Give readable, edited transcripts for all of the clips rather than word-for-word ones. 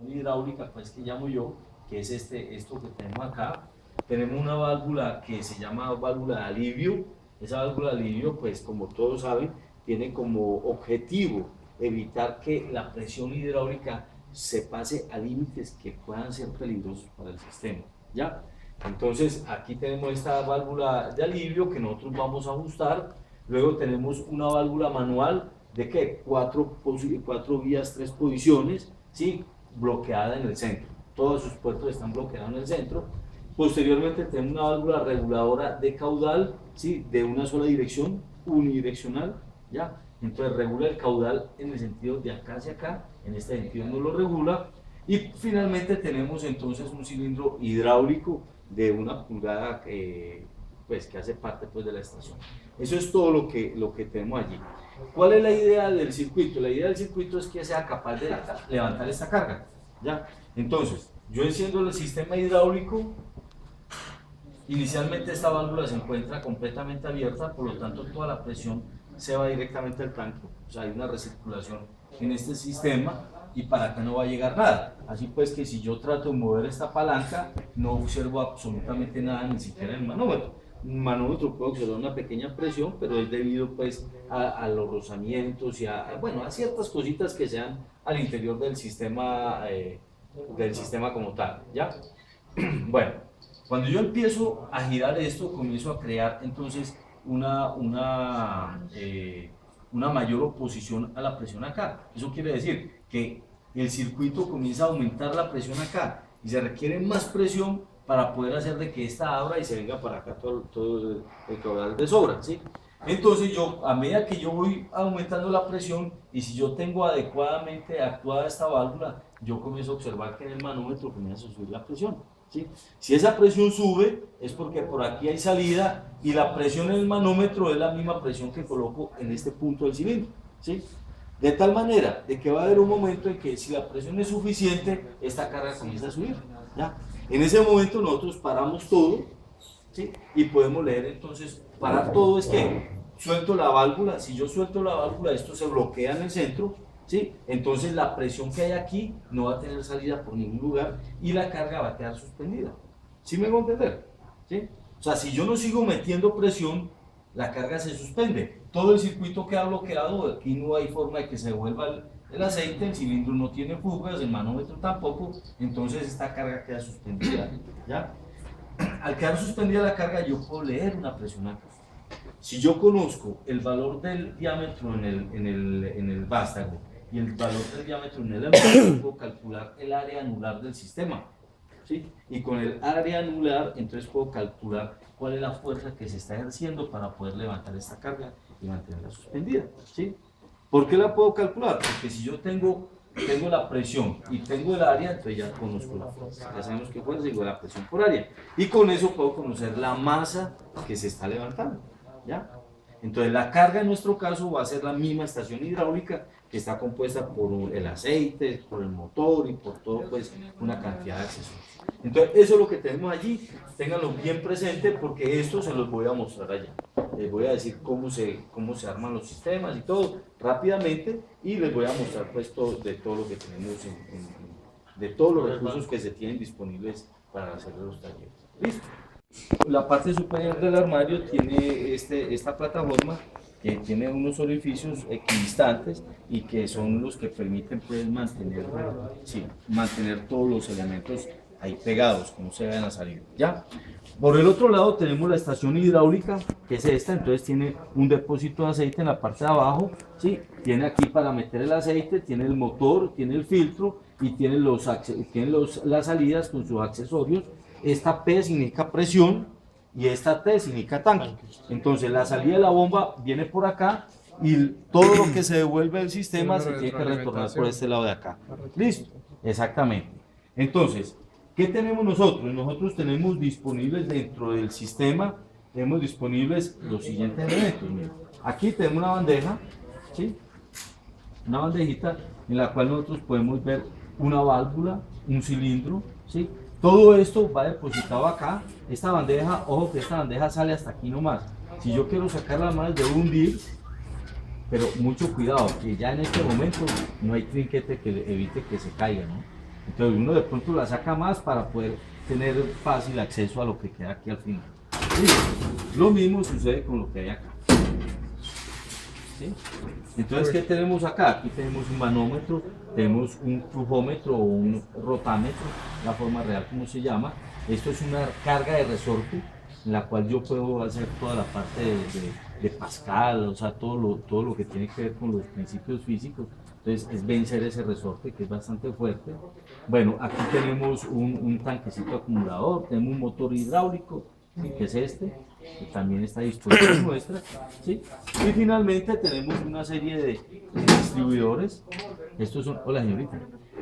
hidráulica, pues que llamo yo, que es esto que tenemos acá. Tenemos una válvula que se llama válvula de alivio. Esa válvula de alivio, pues como todos saben, tiene como objetivo evitar que la presión hidráulica se pase a límites que puedan ser peligrosos para el sistema, ¿ya? Entonces aquí tenemos esta válvula de alivio que nosotros vamos a ajustar. Luego tenemos una válvula manual de ¿qué? Cuatro vías, 3 posiciones, ¿sí? Bloqueada en el centro. Todos sus puertos están bloqueados en el centro. Posteriormente tenemos una válvula reguladora de caudal, ¿sí? De una sola dirección, unidireccional, ¿ya? Entonces regula el caudal en el sentido de acá hacia acá, en este sentido no lo regula. Y finalmente tenemos entonces un cilindro hidráulico de 1 pulgada pues, que hace parte pues, de la estación. Eso es todo lo que tenemos allí. ¿Cuál es la idea del circuito? La idea del circuito es que sea capaz de levantar esta carga, ¿ya? Entonces, yo enciendo el sistema hidráulico. Inicialmente esta válvula se encuentra completamente abierta, por lo tanto toda la presión se va directamente al tanque. O sea, hay una recirculación en este sistema y para acá no va a llegar nada. Así pues que si yo trato de mover esta palanca, no observo absolutamente nada, ni siquiera el manómetro. Un manómetro puede observar una pequeña presión, pero es debido pues a los rozamientos y bueno, a ciertas cositas que sean al interior del sistema como tal, ¿ya? Bueno, cuando yo empiezo a girar esto, comienzo a crear entonces una mayor oposición a la presión acá. Eso quiere decir que el circuito comienza a aumentar la presión acá y se requiere más presión para poder hacer de que esta abra y se venga para acá todo el caudal de sobra, ¿sí? Entonces yo, a medida que yo voy aumentando la presión y si yo tengo adecuadamente actuada esta válvula, yo comienzo a observar que en el manómetro comienza a subir la presión, ¿sí? Si esa presión sube es porque por aquí hay salida y la presión en el manómetro es la misma presión que coloco en este punto del cilindro, ¿sí? De tal manera de que va a haber un momento en que si la presión es suficiente, esta carga comienza a subir, ¿ya? En ese momento nosotros paramos todo, ¿sí? Y podemos leer entonces, parar todo es que suelto la válvula. Si yo suelto la válvula, esto se bloquea en el centro, ¿sí? Entonces la presión que hay aquí no va a tener salida por ningún lugar y la carga va a quedar suspendida. ¿Sí me voy a entender? ¿Sí? O sea, si yo no sigo metiendo presión, la carga se suspende. Todo el circuito queda bloqueado, aquí no hay forma de que se vuelva el aceite, el cilindro no tiene fugas, el manómetro tampoco, entonces esta carga queda suspendida, ¿ya? Al quedar suspendida la carga, yo puedo leer una presión acá. Si yo conozco el valor del diámetro en el vástago y el valor del diámetro en el embudo, puedo calcular el área anular del sistema, ¿sí? Y con el área anular, entonces puedo calcular cuál es la fuerza que se está ejerciendo para poder levantar esta carga y mantenerla suspendida, ¿sí? ¿Por qué la puedo calcular? Porque si yo tengo la presión y tengo el área, entonces ya conozco la fuerza. Ya sabemos qué fuerza, digo la presión por área. Y con eso puedo conocer la masa que se está levantando, ¿ya? Entonces la carga en nuestro caso va a ser la misma estación hidráulica que está compuesta por el aceite, por el motor y por todo, pues, una cantidad de accesorios. Entonces eso es lo que tenemos allí, ténganlo bien presente porque esto se los voy a mostrar allá. Les voy a decir cómo se arman los sistemas y todo rápidamente y les voy a mostrar pues de todo lo que tenemos, de todos los recursos que se tienen disponibles para hacer los talleres. ¿Listo? La parte superior del armario tiene esta plataforma que tiene unos orificios equidistantes y que son los que permiten pues, mantener todos los elementos ahí pegados, como se ve en la salida, ¿ya? Por el otro lado tenemos la estación hidráulica, que es esta, entonces tiene un depósito de aceite en la parte de abajo, ¿sí? Tiene aquí para meter el aceite, tiene el motor, tiene el filtro y tiene las salidas con sus accesorios. Esta P significa presión y esta T significa tanque. Entonces la salida de la bomba viene por acá y todo lo que se devuelve del sistema se tiene que retornar por este lado de acá. ¿Listo? Exactamente. Entonces, ¿qué tenemos nosotros? Nosotros tenemos disponibles dentro del sistema, tenemos disponibles los siguientes elementos. Miren. Aquí tenemos una bandeja, ¿sí? Una bandejita en la cual nosotros podemos ver una válvula, un cilindro, ¿sí? Todo esto va depositado acá. Esta bandeja, ojo que esta bandeja sale hasta aquí nomás. Si yo quiero sacarla más, debo hundir, pero mucho cuidado, que ya en este momento no hay trinquete que evite que se caiga, ¿no? Entonces uno de pronto la saca más para poder tener fácil acceso a lo que queda aquí al final. ¿Sí? Lo mismo sucede con lo que hay acá. ¿Sí? Entonces, ¿qué tenemos acá? Aquí tenemos un manómetro, tenemos un flujómetro o un rotámetro, la forma real como se llama. Esto es una carga de resorte en la cual yo puedo hacer toda la parte de Pascal, o sea, todo lo que tiene que ver con los principios físicos. Entonces, es vencer ese resorte que es bastante fuerte. Bueno, aquí tenemos un tanquecito acumulador, tenemos un motor hidráulico, ¿sí? Que es este, que también está a disposición nuestra, ¿sí? Y finalmente tenemos una serie de distribuidores. Estos son, hola señorita,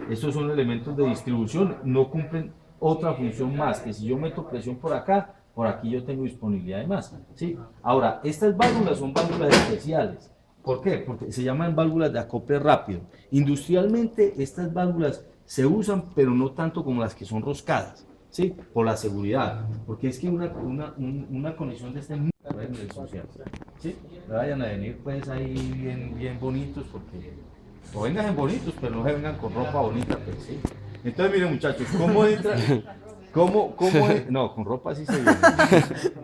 estos son elementos de distribución, no cumplen otra función más que si yo meto presión por acá, por aquí yo tengo disponibilidad de masa, ¿sí? Ahora, estas válvulas son válvulas especiales. ¿Por qué? Porque se llaman válvulas de acople rápido. Industrialmente estas válvulas se usan, pero no tanto como las que son roscadas, ¿sí? Por la seguridad, porque es que una conexión de este social, ¿sí? Vayan a venir pues ahí bien bonitos, porque, o vengan bonitos, pero no se vengan con ropa bonita, pues, ¿sí? Entonces miren muchachos, ¿cómo entra? No, con ropa sí se viene.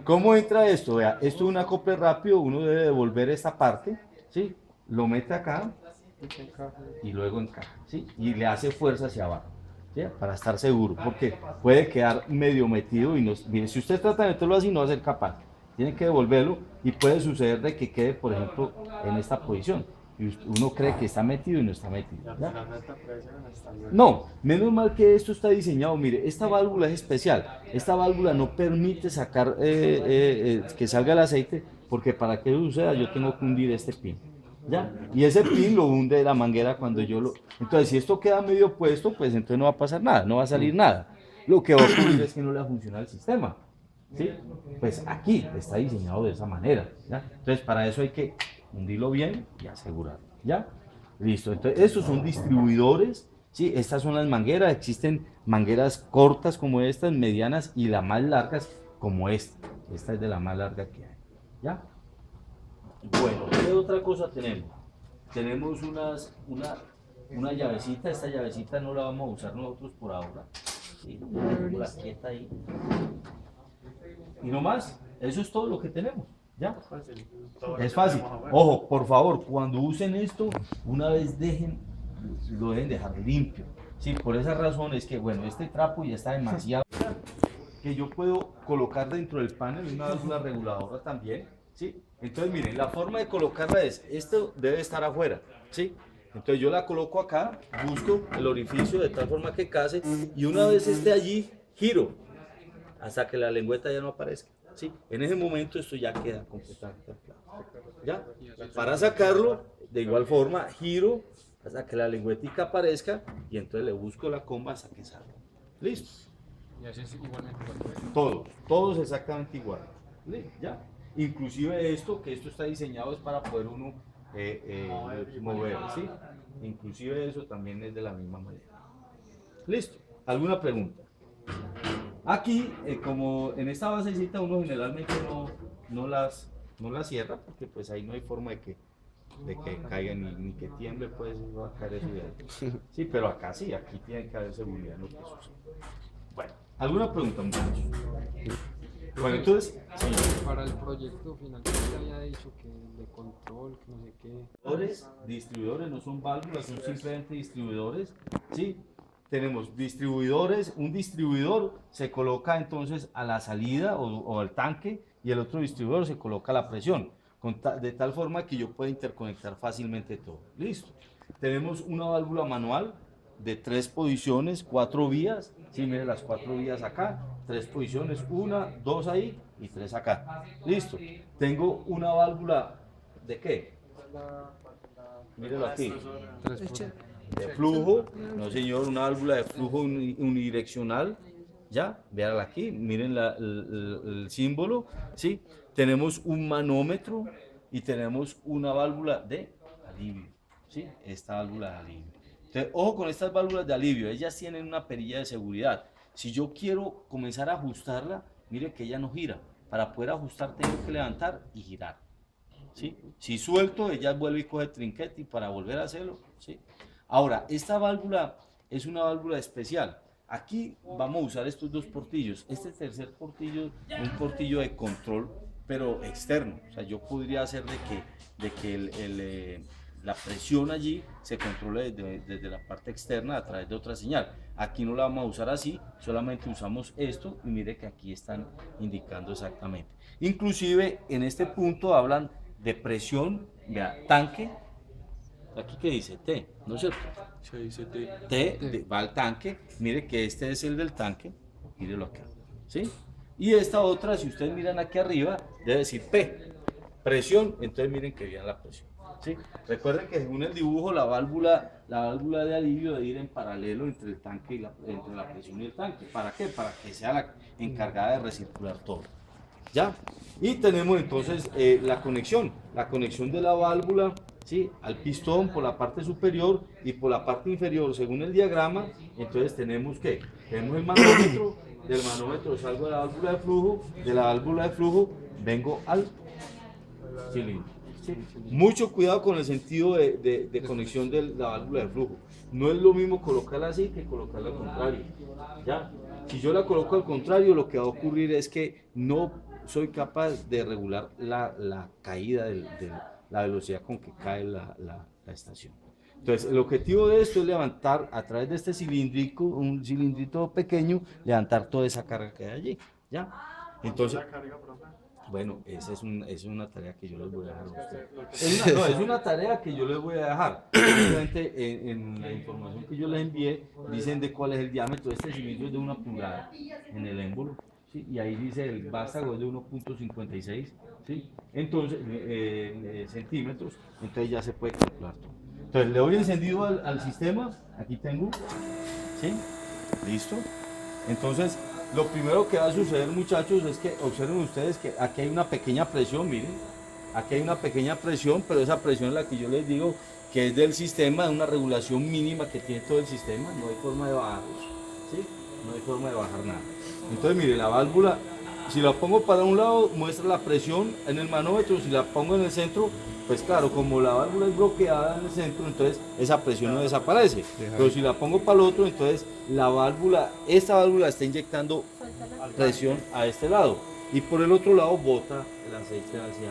¿Cómo entra esto? Vea, esto es un acople rápido, uno debe devolver esta parte, ¿sí? Lo mete acá y luego encaja, ¿sí? Y le hace fuerza hacia abajo, ¿sí? Para estar seguro, porque puede quedar medio metido y no, mire, si usted trata de meterlo así no va a ser capaz, tiene que devolverlo y puede suceder de que quede, por ejemplo, en esta posición. Y uno cree que está metido y no está metido. ¿Ya? No, menos mal que esto está diseñado. Mire, esta válvula es especial. Esta válvula no permite sacar que salga el aceite, porque para que eso suceda yo tengo que hundir este pin. ¿Ya? Y ese pin lo hunde la manguera cuando yo lo... Entonces, si esto queda medio puesto, pues entonces no va a pasar nada, no va a salir nada. Lo que va a ocurrir es que no le va a funcionar el sistema. ¿Sí? Pues aquí está diseñado de esa manera. ¿Ya? Entonces, para eso hay que hundirlo bien y asegurarlo. ¿Ya? Listo. Entonces, estos son distribuidores. ¿Sí? Estas son las mangueras. Existen mangueras cortas como estas, medianas y las más largas como esta. Esta es de la más larga que hay. ¿Ya? Bueno, ¿qué otra cosa tenemos? Tenemos una llavecita. Esta llavecita no la vamos a usar nosotros por ahora. ¿Sí? La quieta ahí. Y no más, eso es todo lo que tenemos, ¿ya? Es fácil. Ojo, por favor, cuando usen esto, una vez lo deben dejar limpio. Sí, por esa razón es que, bueno, este trapo ya está demasiado, que yo puedo colocar dentro del panel una válvula reguladora también, ¿sí? Entonces, miren, la forma de colocarla es, esto debe estar afuera, ¿sí? Entonces yo la coloco acá, busco el orificio de tal forma que case, y una vez esté allí, giro hasta que la lengüeta ya no aparezca, ¿sí? En ese momento esto ya queda completamente anclado, ¿ya? Para sacarlo, de igual forma, giro hasta que la lengüetica aparezca y entonces le busco la comba hasta que salga. ¿Listo? Y así es igualmente. Todos exactamente igual. ¿Ya? Inclusive esto, que esto está diseñado es para poder uno mover, ¿sí? Inclusive eso también es de la misma manera. ¿Listo? ¿Alguna pregunta? Aquí, como en esta basecita uno generalmente no las cierra, porque pues ahí no hay forma de que caiga ni que tiemble, pues va a caer eso de ahí. Sí, pero acá sí, aquí tiene que haber seguridad en lo que sucede. Bueno, ¿alguna pregunta, muchachos? Bueno, entonces, sí. Para el proyecto final que usted había dicho que de control, que no sé qué. Distribuidores no son válvulas, son simplemente distribuidores, ¿sí? Tenemos distribuidores, un distribuidor se coloca entonces a la salida o al tanque y el otro distribuidor se coloca a la presión, de tal forma que yo pueda interconectar fácilmente todo. Listo. Tenemos una válvula manual de 3 posiciones, 4 vías, sí, miren las 4 vías acá, 3 posiciones, 1, 2 ahí y 3 acá. Listo. Tengo una válvula ¿de qué? Mírenlo aquí. De flujo, no señor, una válvula de flujo unidireccional, ya, véanla aquí, miren el símbolo, ¿sí? Tenemos un manómetro y tenemos una válvula de alivio, ¿sí? Esta válvula de alivio. Entonces, ojo con estas válvulas de alivio, ellas tienen una perilla de seguridad. Si yo quiero comenzar a ajustarla, mire que ella no gira. Para poder ajustar tengo que levantar y girar, ¿sí? Si suelto, ella vuelve y coge trinquete y para volver a hacerlo, ¿sí? Ahora, esta válvula es una válvula especial. Aquí vamos a usar estos dos portillos. Este tercer portillo es un portillo de control, pero externo. O sea, yo podría hacer de que la presión allí se controle desde la parte externa a través de otra señal. Aquí no la vamos a usar así, solamente usamos esto y mire que aquí están indicando exactamente. Inclusive en este punto hablan de presión, vea, tanque. Aquí que dice T, ¿no es cierto? Se dice T. Va al tanque, mire que este es el del tanque, mírelo acá, ¿sí? Y esta otra, si ustedes miran aquí arriba, debe decir P, presión, entonces miren que bien la presión, ¿sí? Recuerden que según el dibujo, la válvula de alivio debe ir en paralelo entre el tanque y entre la presión y el tanque. ¿Para qué? Para que sea la encargada de recircular todo. ¿Ya? Y tenemos entonces la conexión de la válvula, ¿sí? Al pistón por la parte superior y por la parte inferior, según el diagrama. Entonces tenemos que, tenemos el manómetro, del manómetro salgo de la válvula de flujo vengo al cilindro. ¿Sí? Mucho cuidado con el sentido de conexión de la válvula de flujo. No es lo mismo colocarla así que colocarla al contrario. ¿Ya? Si yo la coloco al contrario, lo que va a ocurrir es que no soy capaz de regular la caída de la velocidad con que cae la estación. Entonces, el objetivo de esto es levantar a través de este cilíndrico, un cilindrito pequeño, levantar toda esa carga que hay allí. ¿Ya? Entonces, bueno, esa es una tarea que yo les voy a dejar a ustedes. Es una tarea que yo les voy a dejar. Simplemente en la información que yo les envié, dicen de cuál es el diámetro de este cilindro, es de 1 pulgada en el émbolo. ¿Sí? Y ahí dice el vástago es de 1.56, ¿sí? Entonces, centímetros, entonces ya se puede calcular todo. Entonces le doy encendido al sistema, aquí tengo, ¿sí? Listo. Entonces, lo primero que va a suceder, muchachos, es que observen ustedes que aquí hay una pequeña presión, miren, aquí hay una pequeña presión, pero esa presión es la que yo les digo que es del sistema, de una regulación mínima que tiene todo el sistema, no hay forma de bajar, ¿sí? No hay forma de bajar nada. Entonces, mire, la válvula, si la pongo para un lado, muestra la presión en el manómetro, si la pongo en el centro, pues claro, como la válvula es bloqueada en el centro, entonces esa presión no desaparece. Pero si la pongo para el otro, entonces esta válvula está inyectando presión a este lado. Y por el otro lado bota el aceite hacia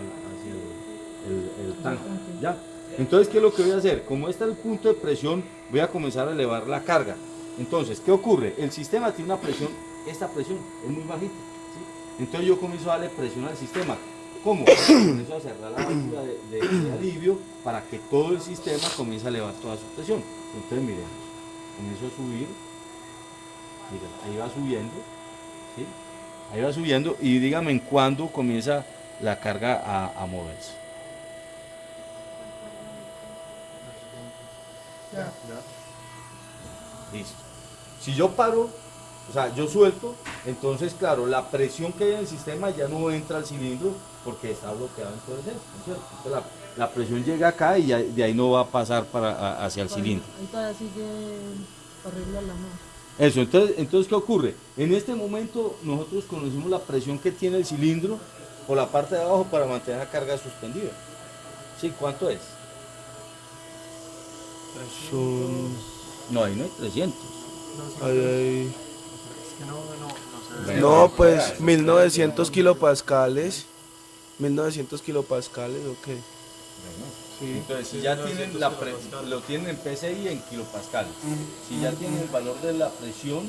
el tanque. ¿Ya? Entonces, ¿qué es lo que voy a hacer? Como este es el punto de presión, voy a comenzar a elevar la carga. Entonces, ¿qué ocurre? El sistema tiene una presión, esta presión es muy bajita, ¿sí? Entonces yo comienzo a darle presión al sistema. ¿Cómo? Comienzo a cerrar la válvula de alivio para que todo el sistema comience a elevar toda su presión. Entonces, miren, comienzo a subir, miren, ahí va subiendo, ¿sí? Ahí va subiendo y díganme en cuándo comienza la carga a moverse. Listo. Si yo paro, o sea, yo suelto, entonces, claro, la presión que hay en el sistema ya no entra al cilindro porque está bloqueado en todo el centro, ¿no es cierto? Entonces, la presión llega acá y ya, de ahí no va a pasar hacia el cilindro. Ahí todavía sigue horrible la mano. Eso, entonces, ¿qué ocurre? En este momento nosotros conocimos la presión que tiene el cilindro por la parte de abajo para mantener la carga suspendida. ¿Sí? ¿Cuánto es? No, ahí no hay 300. Ay, Bueno, no, pues 1900 kilopascales. 1900 kilopascales, ok. Sí, Entonces, si ya tienen lo tienen en PSI en kilopascales, si ya tienen el valor de la presión,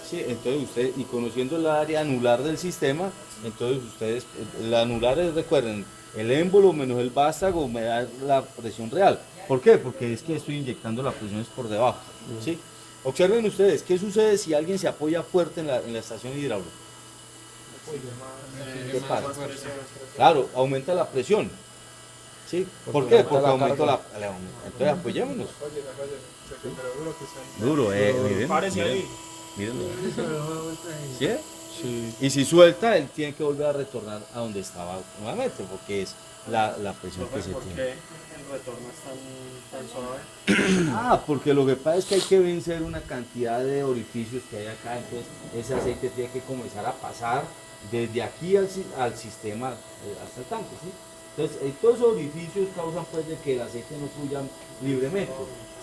sí, entonces ustedes, y conociendo el área anular del sistema, entonces ustedes, el anular es, recuerden, el émbolo menos el vástago me da la presión real. ¿Por qué? Porque es que estoy inyectando las presiones por debajo, ¿sí? Observen ustedes, ¿qué sucede si alguien se apoya fuerte en la estación hidráulica? ¿Qué pasa? Claro, aumenta la presión. ¿Sí? ¿Por qué? Porque aumenta la entonces apoyémonos. Duro, miren. Párese ahí. Mírenlo. ¿Sí? Sí. Y si suelta, él tiene que volver a retornar a donde estaba nuevamente, porque es la presión que se ¿Por tiene. qué el retorno es tan suave? Ah, porque lo que pasa es que hay que vencer una cantidad de orificios que hay acá, entonces ese aceite tiene que comenzar a pasar desde aquí al sistema hasta el tanque, ¿sí? Entonces, todos esos orificios causan pues de que el aceite no fluya libremente.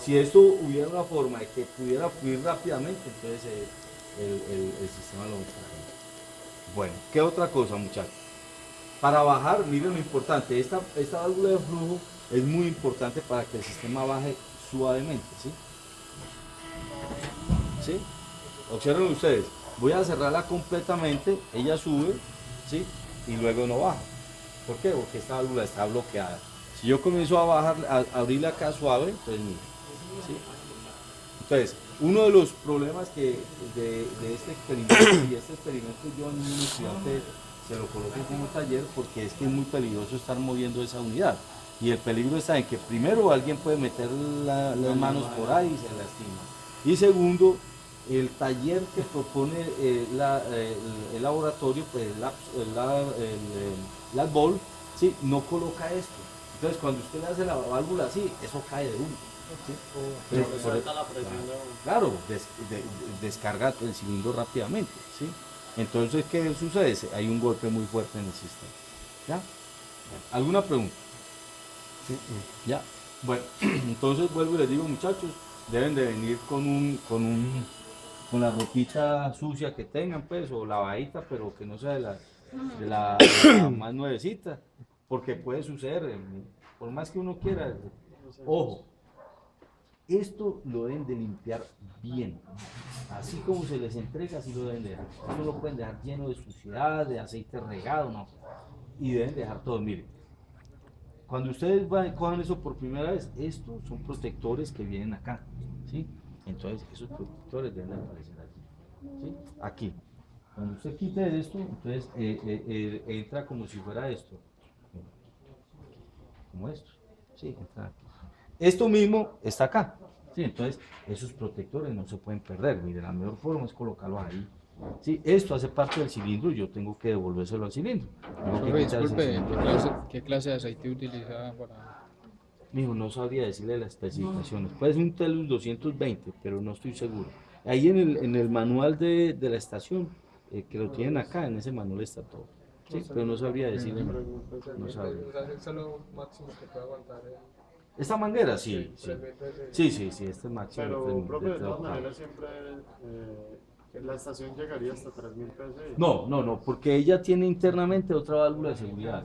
Si esto hubiera una forma de que pudiera fluir rápidamente, entonces el sistema lo instalaría. Bueno, ¿qué otra cosa, muchachos? Para bajar, miren lo importante, esta válvula de flujo es muy importante para que el sistema baje suavemente, ¿sí? ¿Sí? Observen ustedes, voy a cerrarla completamente, ella sube, ¿sí? Y luego no baja. ¿Por qué? Porque esta válvula está bloqueada. Si yo comienzo a bajar, a abrirla acá suave, entonces mira, ¿sí? Entonces, uno de los problemas que de este experimento, y este experimento yo en un estudiante se lo coloqué como taller, porque es que es muy peligroso estar moviendo esa unidad. Y el peligro está en que primero alguien puede meter las manos por ahí y se lastima. Y segundo, el taller que propone el laboratorio, pues el LabVol, ¿sí? No coloca esto. Entonces cuando usted le hace la válvula así, eso cae de uno. ¿Sí? Claro, descarga el cilindro rápidamente, ¿sí? Entonces, ¿qué sucede? Hay un golpe muy fuerte en el sistema. ¿Ya? ¿Alguna pregunta? ¿Ya? Bueno, entonces vuelvo y les digo, muchachos, deben de venir con la ropita sucia que tengan, pues, o lavadita, pero que no sea de la más nuevecita, porque puede suceder, por más que uno quiera. Ojo, esto lo deben de limpiar bien, así como se les entrega, así lo deben de dejar. No lo pueden dejar lleno de suciedad, de aceite regado, no. Y deben dejar todo, miren. Cuando ustedes cojan eso por primera vez, estos son protectores que vienen acá, ¿sí? Entonces, esos protectores deben de aparecer aquí, ¿sí? Aquí. Cuando usted quite esto, entonces entra como si fuera esto, como esto, ¿sí? Entra aquí. Esto mismo está acá, ¿sí? Entonces esos protectores no se pueden perder, mire, la mejor forma es colocarlos ahí, ¿sí? Esto hace parte del cilindro, yo tengo que devolvérselo al cilindro. Disculpe, ¿qué clase de aceite utiliza para...? Mijo, no sabría decirle las especificaciones, puede ser un Telus 220, pero no estoy seguro. Ahí en el manual de la estación, que lo tienen acá, en ese manual está todo, ¿sí? Pero no sabría decirle, no sabría. ¿Es lo máximo que puede aguantar? ¿Esta manguera? Sí, sí, este es máximo. Pero, profe, de todas maneras siempre la estación llegaría hasta 3000 PSI. No, porque ella tiene internamente otra válvula de seguridad,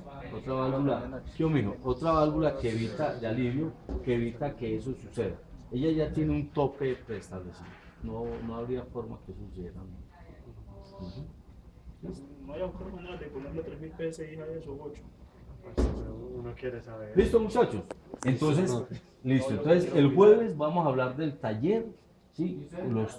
otra válvula que evita, de alivio, que evita que eso suceda. Ella ya tiene un tope preestablecido, no habría forma que sucediera. No hay otra manera de ponerle 3000 PSI a esos 8. Uno quiere saber. ¿Listo, muchachos? Entonces, listo. Entonces, el jueves vamos a hablar del taller, ¿sí? Los